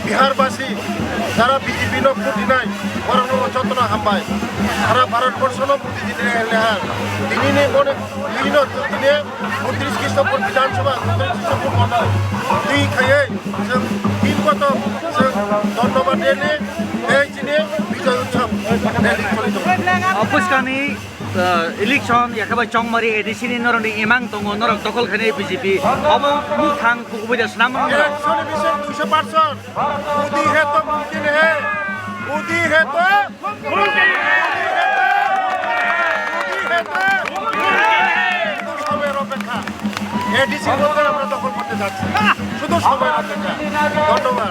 बिहारवासी যারা BJP vote দিনাই বরং যত্ন হামবাই সারা ভারতবর্ষ মোদী দিনে দিনে বিভিন্ন দিনে 29 খ্রিস্টপর বিধানসভा 29 খ্রিস্टपुर बनाय दुई खायै जों दिनगत जों धन्यबाद देने এই দিনে বিজয় উৎসব অপুষ্কানি ইলেকশন একেবারে চংমারি এডিসিনি নরনি ইমাং দङ নরক দখল খানে বিজেপি অব মুখাং কুকুবইদা সুনাম 200% मोदी है तो मुमकिन है मोदी है तो সময়ের অপেক্ষা এডিসি আমরা দখল করতে যাচ্ছি শুধু সময়ের অপেক্ষা ধন্যবাদ।